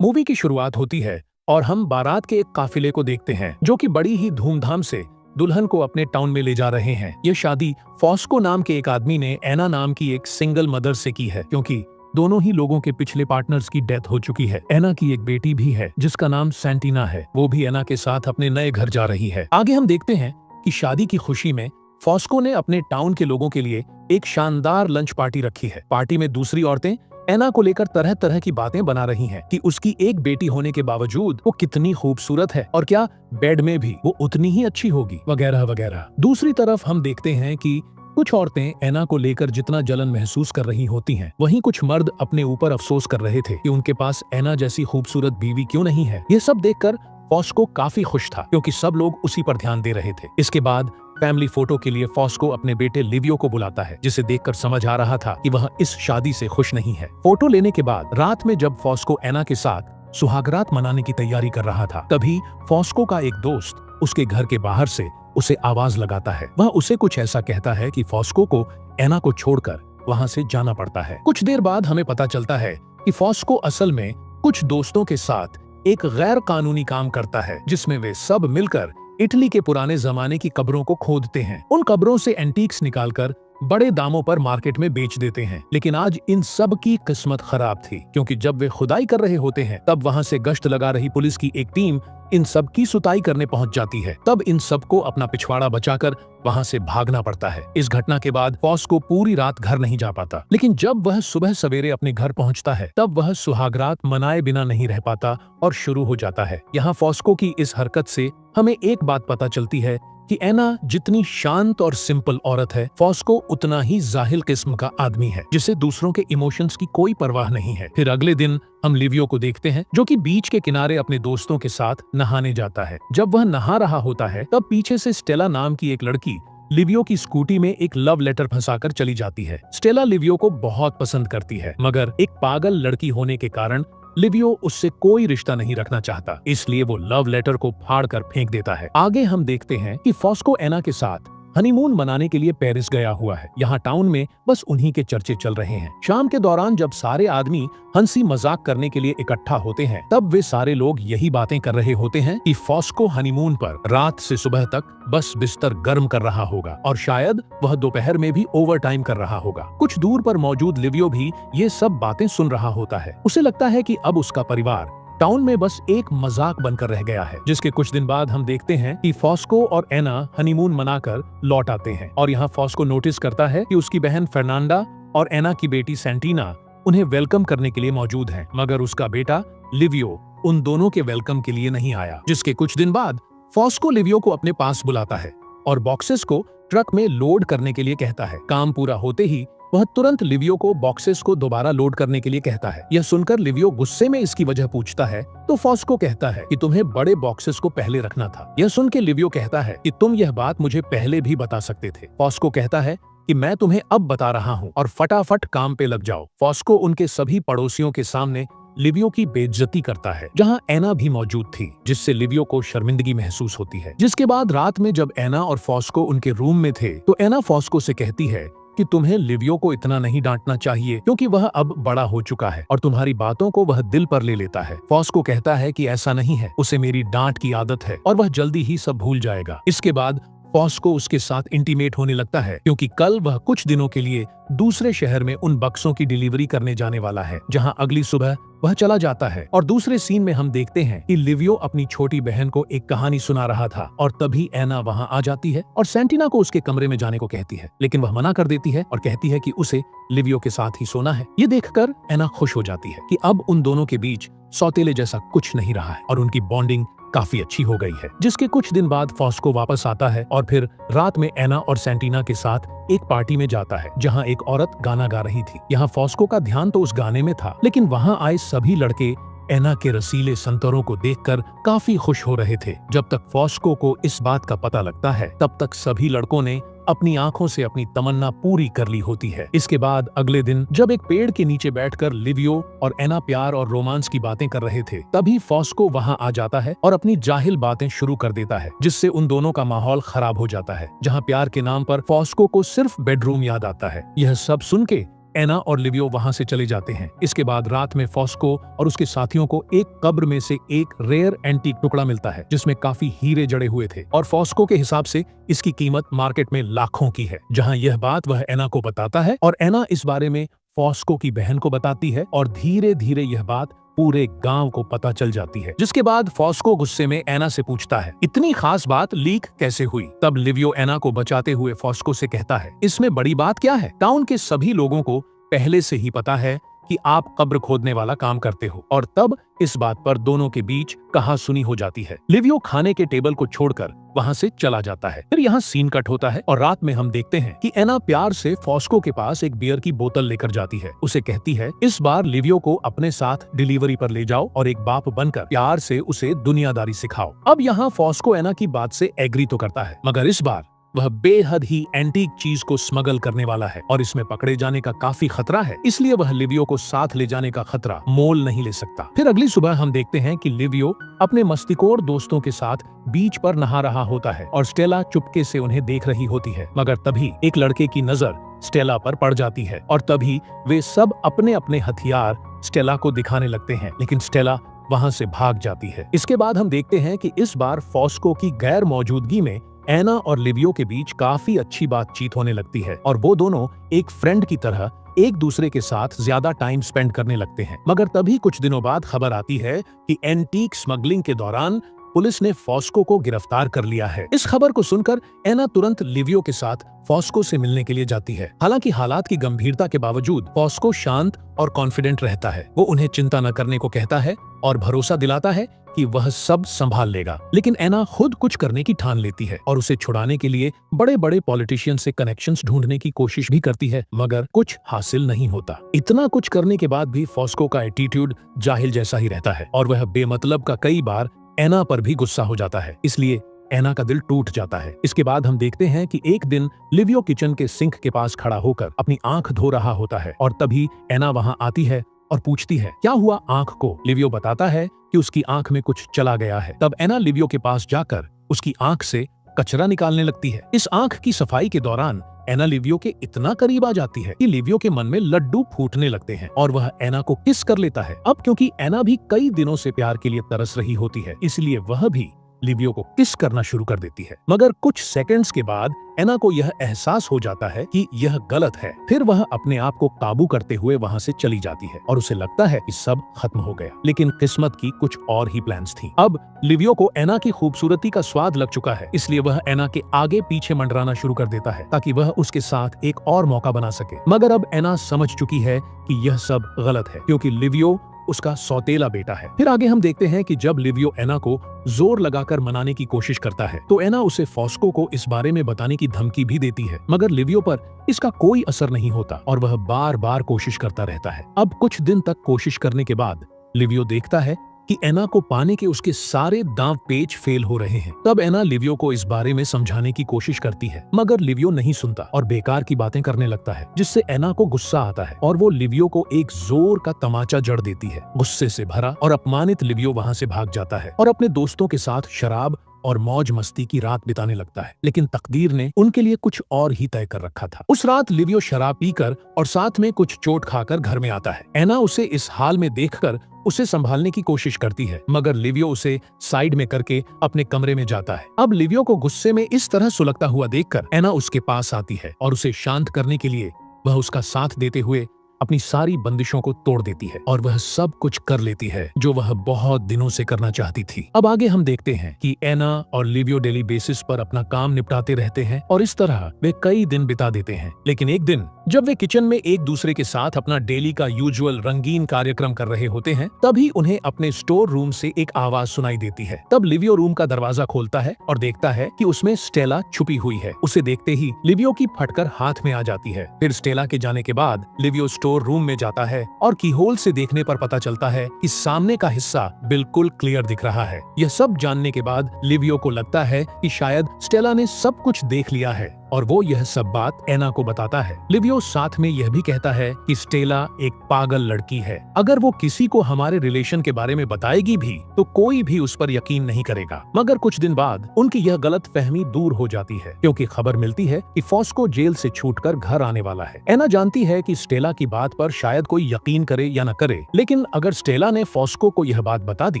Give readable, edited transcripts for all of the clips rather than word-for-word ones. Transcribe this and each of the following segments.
Movie की शुरुआत होती है और हम बारात के एक काफिले को देखते हैं जो कि बड़ी ही धूमधाम से दुल्हन को अपने टाउन में ले जा रहे हैं। ये शादी फॉस्को नाम के एक आदमी ने एना नाम की एक सिंगल मदर से की है, क्योंकि दोनों ही लोगों के पिछले पार्टनर्स की डेथ हो चुकी है। एना की एक बेटी भी है जिसका नाम सैंटिना है। वो भी एना के साथ अपने नए घर जा रही है। आगे हम देखते हैं कि शादी की खुशी में फॉस्को ने अपने टाउन के लोगों के लिए एक शानदार लंच पार्टी रखी है। पार्टी में दूसरी औरतें एना को लेकर तरह तरह की बातें बना रही हैं कि उसकी एक बेटी होने के बावजूद वो कितनी खूबसूरत है और क्या बेड में भी वो उतनी ही अच्छी होगी, वगैरह वगैरह। दूसरी तरफ हम देखते हैं कि कुछ औरतें एना को लेकर जितना जलन महसूस कर रही होती हैं, वहीं कुछ मर्द अपने ऊपर अफसोस कर रहे थे कि उनके पास एना जैसी खूबसूरत बीवी क्यों नहीं है। ये सब देखकर फॉस्को काफी खुश था, क्योंकि सब लोग उसी पर ध्यान दे रहे थे। इसके बाद फैमिली फोटो के लिए फॉस्को अपने बेटे लिवियो को बुलाता है, जिसे देखकर समझ आ रहा था कि वह इस शादी से खुश नहीं है। फोटो लेने के बाद रात में जब फॉस्को एना के साथ सुहागरात मनाने की तैयारी कर रहा था, तभी फॉस्को का एक दोस्त उसके घर के बाहर से उसे आवाज लगाता है। वह उसे कुछ ऐसा कहता है कि फॉस्को को एना को छोड़कर वहां से जाना पड़ता है। कुछ देर बाद हमें पता चलता है कि फॉस्को असल में कुछ दोस्तों के साथ एक गैर कानूनी काम करता है, जिसमें वे सब मिलकर इटली के पुराने जमाने की कब्रों को खोदते हैं। उन कब्रों से एंटीक्स निकालकर बड़े दामों पर मार्केट में बेच देते हैं। लेकिन आज इन सब की किस्मत खराब थी, क्योंकि जब वे खुदाई कर रहे होते हैं तब वहां से गश्त लगा रही पुलिस की एक टीम इन सब की सुताई करने पहुंच जाती है। तब इन सबको अपना पिछवाड़ा बचाकर वहां से भागना पड़ता है। इस घटना के बाद फॉस्को पूरी रात घर नहीं जा पाता, लेकिन जब वह सुबह सवेरे अपने घर पहुंचता है तब वह सुहागरात मनाए बिना नहीं रह पाता और शुरू हो जाता है। यहाँ फॉस्को की इस हरकत से हमें एक बात पता चलती है कि एना जितनी शांत और सिंपल औरत है, फॉस्को उतना ही जाहिल किस्म का आदमी है, जिसे दूसरों के इमोशंस की कोई परवाह नहीं है। फिर अगले दिन हम लिवियो को देखते हैं, जो कि बीच के किनारे अपने दोस्तों के साथ नहाने जाता है। जब वह नहा रहा होता है तब पीछे से स्टेला नाम की एक लड़की लिवियो की स्कूटी में एक लव लेटर फंसाकर चली जाती है। स्टेला लिवियो को बहुत पसंद करती है, मगर एक पागल लड़की होने के कारण लिवियो उससे कोई रिश्ता नहीं रखना चाहता, इसलिए वो लव लेटर को फाड़ कर फेंक देता है। आगे हम देखते हैं कि फॉस्को एना के साथ हनीमून मनाने के लिए पेरिस गया हुआ है। यहाँ टाउन में बस उन्हीं के चर्चे चल रहे हैं। शाम के दौरान जब सारे आदमी हंसी मजाक करने के लिए इकट्ठा होते हैं, तब वे सारे लोग यही बातें कर रहे होते हैं कि फॉस्को हनीमून पर रात से सुबह तक बस बिस्तर गर्म कर रहा होगा और शायद वह दोपहर में भी ओवर टाइम कर रहा होगा। कुछ दूर पर मौजूद लिवियो भी ये सब बातें सुन रहा होता है। उसे लगता है कि अब उसका परिवार टाउन में बस एक मजाक बनकर रह गया है। जिसके कुछ दिन बाद हम देखते हैं कि फॉस्को और एना हनीमून मनाकर लौट आते हैं और यहाँ फॉस्को नोटिस करता है कि उसकी बहन फर्नांडा और एना की बेटी सैंटिना उन्हें वेलकम करने के लिए मौजूद हैं, मगर उसका बेटा लिवियो उन दोनों के वेलकम के लिए नहीं आया। जिसके कुछ दिन बाद फॉस्को लिवियो को अपने पास बुलाता है और बॉक्सेस को ट्रक में लोड करने के लिए कहता है। काम पूरा होते ही वह तुरंत लिवियो को बॉक्सेस को दोबारा लोड करने के लिए कहता है। यह सुनकर लिवियो गुस्से में इसकी वजह पूछता है, तो फॉस्को कहता है कि तुम्हें बड़े बॉक्सेस को पहले रखना था। यह सुन के लिवियो कहता है कि तुम यह बात मुझे पहले भी बता सकते थे। फॉस्को कहता है कि मैं तुम्हें अब बता रहा हूँ और फटाफट काम पे लग जाओ। फॉस्को उनके सभी पड़ोसियों के सामने लिवियो की बेइज्जती करता है, जहां एना भी मौजूद थी, जिससे लिवियो को शर्मिंदगी महसूस होती है। जिसके बाद रात में जब एना और फॉस्को उनके रूम में थे, तो एना फॉस्को से कहती है कि तुम्हें लिवियो को इतना नहीं डांटना चाहिए, क्योंकि वह अब बड़ा हो चुका है और तुम्हारी बातों को वह दिल पर ले लेता है। फॉस्को कहता है कि ऐसा नहीं है, उसे मेरी डांट की आदत है और वह जल्दी ही सब भूल जाएगा। इसके बाद फॉस्को उसके साथ इंटीमेट होने लगता है, क्योंकि कल वह कुछ दिनों के लिए दूसरे शहर में उन बक्सों की डिलीवरी करने जाने वाला है, जहां अगली सुबह वह चला जाता है। और दूसरे सीन में हम देखते हैं कि लिवियो अपनी छोटी बहन को एक कहानी सुना रहा था और तभी एना वहां आ जाती है और सैंटिना को उसके कमरे में जाने को कहती है, लेकिन वह मना कर देती है और कहती है कि उसे लिवियो के साथ ही सोना है। ये देखकर एना खुश हो जाती है कि अब उन दोनों के बीच सौतेले जैसा कुछ नहीं रहा है और उनकी बॉन्डिंग काफी अच्छी हो गई है। जिसके कुछ दिन बाद फॉस्को वापस आता है और फिर रात में एना और सैंटिना के साथ एक पार्टी में जाता है, जहां एक औरत गाना गा रही थी। यहाँ फॉस्को का ध्यान तो उस गाने में था, लेकिन वहां आए सभी लड़के एना के रसीले संतरों को देखकर काफी खुश हो रहे थे। जब तक फॉस्को को इस बात का पता लगता है, तब तक सभी लड़कों ने अपनी आंखों से अपनी तमन्ना पूरी कर ली होती है। इसके बाद अगले दिन जब एक पेड़ के नीचे बैठकर लिवियो और एना प्यार और रोमांस की बातें कर रहे थे, तभी फॉस्को वहां आ जाता है और अपनी जाहिल बातें शुरू कर देता है, जिससे उन दोनों का माहौल खराब हो जाता है। जहां प्यार के नाम पर फॉस्को को सिर्फ बेडरूम याद आता है। यह सब सुन के एना और लिवियो वहां से चले जाते हैं। इसके बाद रात में फॉस्को और उसके साथियों को एक कब्र में से एक रेयर एंटीक टुकड़ा मिलता है जिसमें काफी हीरे जड़े हुए थे और फॉस्को के हिसाब से इसकी कीमत मार्केट में लाखों की है। जहां यह बात वह एना को बताता है और एना इस बारे में फॉस्को की बहन को बताती है और धीरे धीरे यह बात पूरे गांव को पता चल जाती है। जिसके बाद फॉस्को गुस्से में एना से पूछता है, इतनी खास बात लीक कैसे हुई? तब लिवियो एना को बचाते हुए फॉस्को से कहता है, इसमें बड़ी बात क्या है? टाउन के सभी लोगों को पहले से ही पता है कि आप कब्र खोदने वाला काम करते हो। और तब इस बात पर दोनों के बीच कहासुनी हो जाती है। लिवियो खाने के टेबल को छोड़कर वहां से चला जाता है। फिर यहाँ सीन कट होता है और रात में हम देखते हैं कि एना प्यार से फॉस्को के पास एक बियर की बोतल लेकर जाती है। उसे कहती है, इस बार लिवियो को अपने साथ डिलीवरी पर ले जाओ और एक बाप बनकर प्यार से उसे दुनियादारी सिखाओ। अब यहाँ फॉस्को एना की बात से एग्री तो करता है, मगर इस बार वह बेहद ही एंटीक चीज को स्मगल करने वाला है और इसमें पकड़े जाने का काफी खतरा है, इसलिए वह लिवियो को साथ ले जाने का खतरा मोल नहीं ले सकता। फिर अगली सुबह हम देखते हैं कि लिवियो अपने मस्तिखोर दोस्तों के साथ बीच पर नहा रहा होता है और स्टेला चुपके से उन्हें देख रही होती है, मगर तभी एक लड़के की नजर स्टेला पर पड़ जाती है और तभी वे सब अपने अपने हथियार स्टेला को दिखाने लगते हैं, लेकिन स्टेला वहां से भाग जाती है। इसके बाद हम देखते हैं कि इस बार फॉस्को की गैर मौजूदगी में एना और लिवियो के बीच काफी अच्छी बातचीत होने लगती है और वो दोनों एक फ्रेंड की तरह एक दूसरे के साथ ज्यादा टाइम स्पेंड करने लगते हैं। मगर तभी कुछ दिनों बाद खबर आती है कि एंटीक स्मगलिंग के दौरान पुलिस ने फॉस्को को गिरफ्तार कर लिया है। इस खबर को सुनकर एना तुरंत लिवियो के साथ फॉस्को से मिलने के लिए जाती है। हालांकि हालात की गंभीरता के बावजूद फॉस्को शांत और कॉन्फिडेंट रहता है। वो उन्हें चिंता न करने को कहता है और भरोसा दिलाता है कि वह सब संभाल लेगा। लेकिन एना खुद कुछ करने की ठान लेती है और उसे छुड़ाने के लिए बड़े बड़े पॉलिटिशियन से कनेक्शंस ढूंढने की कोशिश भी करती है, मगर कुछ हासिल नहीं होता। इतना कुछ करने के बाद भी फॉस्को का एटीट्यूड जाहिल जैसा ही रहता है और वह बेमतलब का कई बार एना पर भी गुस्सा हो जाता है, इसलिए एना का दिल टूट जाता है। इसके बाद हम देखते हैं कि एक दिन लिवियो किचन के सिंक के पास खड़ा होकर अपनी आंख धो रहा होता है और तभी एना वहां आती है और पूछती है, क्या हुआ आंख को? लिवियो बताता है कि उसकी आंख में कुछ चला गया है। तब एना लिवियो के पास जाकर उसकी आंख से कचरा निकालने लगती है। इस आंख की सफाई के दौरान एना लिवियो के इतना करीब आ जाती है कि लिवियो के मन में लड्डू फूटने लगते हैं और वह एना को किस कर लेता है। अब क्योंकि एना भी कई दिनों से प्यार के लिए तरस रही होती है, इसलिए वह भी लिवियो को किस करना शुरू कर देती है। मगर कुछ सेकंड्स के बाद एना को यह एहसास हो जाता है कि यह गलत है। फिर वह अपने आप को काबू करते हुए वहां से चली जाती है और उसे लगता है कि सब खत्म हो गया, लेकिन किस्मत की कुछ और ही प्लान्स थी। अब लिवियो को एना की खूबसूरती का स्वाद लग चुका है, इसलिए वह एना के आगे पीछे मंडराना शुरू कर देता है ताकि वह उसके साथ एक और मौका बना सके। मगर अब एना समझ चुकी है कि यह सब गलत है क्योंकि लिवियो उसका सौतेला बेटा है। फिर आगे हम देखते हैं कि जब लिवियो एना को जोर लगाकर मनाने की कोशिश करता है तो एना उसे फॉस्को को इस बारे में बताने की धमकी भी देती है, मगर लिवियो पर इसका कोई असर नहीं होता और वह बार बार कोशिश करता रहता है। अब कुछ दिन तक कोशिश करने के बाद लिवियो देखता है कि एना को पाने के उसके सारे दांव पेच फेल हो रहे हैं। तब एना लिवियो को इस बारे में समझाने की कोशिश करती है, मगर लिवियो नहीं सुनता और बेकार की बातें करने लगता है, जिससे एना को गुस्सा आता है और वो लिवियो को एक जोर का तमाचा जड़ देती है। गुस्से से भरा और अपमानित लिवियो वहां से भाग जाता है और अपने दोस्तों के साथ शराब और मौज मस्ती की रात बिताने लगता है। लेकिन तकदीर ने उनके लिए कुछ और ही तय कर रखा था। उस रात लिवियो शराब पीकर और साथ में कुछ चोट खाकर घर में आता है। एना उसे इस हाल में देखकर उसे संभालने की कोशिश करती है, मगर लिवियो उसे साइड में करके अपने कमरे में जाता है। अब लिवियो को गुस्से में इस तरह सुलगता हुआ देखकर एना उसके पास आती है और उसे शांत करने के लिए वह उसका साथ देते हुए अपनी सारी बंदिशों को तोड़ देती है और वह सब कुछ कर लेती है जो वह बहुत दिनों से करना चाहती थी। अब आगे हम देखते हैं कि एना और लिवियो डेली बेसिस पर अपना काम निपटाते रहते हैं और इस तरह वे कई दिन बिता देते हैं। लेकिन एक दिन जब वे किचन में एक दूसरे के साथ अपना डेली का यूजुअल रंगीन कार्यक्रम कर रहे होते हैं, तभी उन्हें अपने स्टोर रूम से एक आवाज सुनाई देती है। तब लिवियो रूम का दरवाजा खोलता है और देखता है कि उसमें स्टेला छुपी हुई है। उसे देखते ही लिवियो की फटकर हाथ में आ जाती है। फिर स्टेला के जाने के बाद लिवियो स्टोर रूम में जाता है और कीहोल से देखने पर पता चलता है कि सामने का हिस्सा बिल्कुल क्लियर दिख रहा है। यह सब जानने के बाद लिवियो को लगता है कि शायद स्टेला ने सब कुछ देख लिया है और वो यह सब बात एना को बताता है। लिवियो साथ में यह भी कहता है कि स्टेला एक पागल लड़की है, अगर वो किसी को हमारे रिलेशन के बारे में बताएगी भी तो कोई भी उस पर यकीन नहीं करेगा। मगर कुछ दिन बाद उनकी यह गलत फहमी दूर हो जाती है, क्योंकि खबर मिलती है कि फॉस्को जेल से छूटकर घर आने वाला है। एना जानती है कि स्टेला की बात पर शायद कोई यकीन करे या न करे, लेकिन अगर स्टेला ने फॉस्को को यह बात बता दी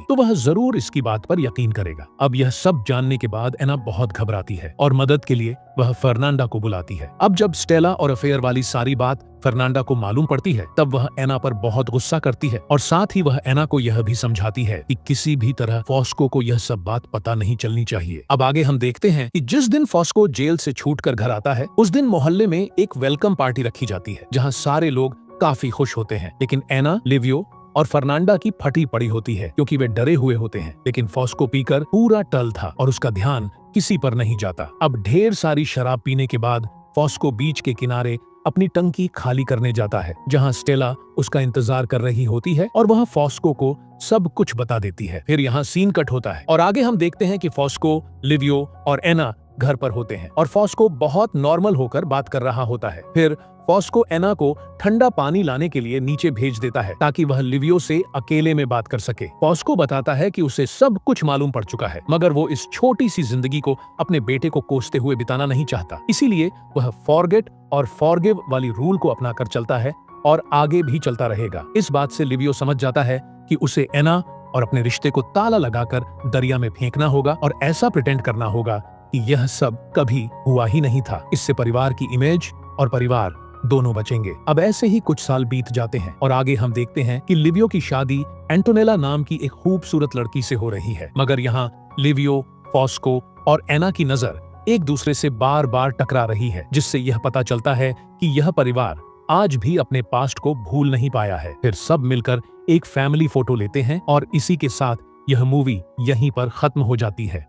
तो वह जरूर इसकी बात पर यकीन करेगा। अब यह सब जानने के बाद एना बहुत घबराती है और मदद के लिए वह फर्नांडा को बुलाती है। अब जब स्टेला और अफेयर वाली सारी बात फर्नांडा को मालूम पड़ती है तब वह एना पर बहुत गुस्सा करती है और साथ ही वह एना को यह भी समझाती है कि किसी भी तरह फॉस्को को यह सब बात पता नहीं चलनी चाहिए। अब आगे हम देखते हैं कि जिस दिन फॉस्को जेल से छूटकर घर आता है उस दिन मोहल्ले में एक वेलकम पार्टी रखी जाती है, जहाँ सारे लोग काफी खुश होते हैं। लेकिन एना, लिवियो और फर्नांडा की फटी पड़ी होती है, क्योंकि वे डरे हुए होते हैं। लेकिन फॉस्को पीकर पूरा टल था और उसका ध्यान किसी पर नहीं जाता। अब ढेर सारी शराब पीने के बाद फॉस्को बीच के किनारे अपनी टंकी खाली करने जाता है, जहां स्टेला उसका इंतजार कर रही होती है और वह फॉस्को को सब कुछ बता देती है। फिर यहाँ सीन कट होता है और आगे हम देखते हैं कि फॉस्को, लिवियो और एना घर पर होते हैं और फॉस्को बहुत नॉर्मल होकर बात कर रहा होता है। फिर फॉस्को एना को ठंडा पानी लाने के लिए नीचे भेज देता है ताकि वह लिवियो से अकेले में बात कर सके। फॉस्को बताता है कि उसे सब कुछ मालूम पड़ चुका है, मगर वो इस छोटी सी जिंदगी को अपने बेटे को कोसते हुए बिताना नहीं चाहता। इसीलिए वह फॉरगेट और फॉरगिव वाली रूल को अपनाकर चलता है और आगे भी चलता रहेगा। इस बात से लिवियो समझ जाता है कि उसे एना और अपने रिश्ते को ताला लगाकर दरिया में फेंकना होगा और ऐसा प्रिटेंड करना होगा कि यह सब कभी हुआ ही नहीं था। इससे परिवार की इमेज और परिवार दोनों बचेंगे। अब ऐसे ही कुछ साल बीत जाते हैं और आगे हम देखते हैं कि लिवियो की शादी एंटोनेला नाम की एक खूबसूरत लड़की से हो रही है। मगर यहाँ लिवियो, फॉस्को और एना की नजर एक दूसरे से बार बार टकरा रही है, जिससे यह पता चलता है कि यह परिवार आज भी अपने पास्ट को भूल नहीं पाया है। फिर सब मिलकर एक फैमिली फोटो लेते हैं और इसी के साथ यह मूवी यहीं पर खत्म हो जाती है।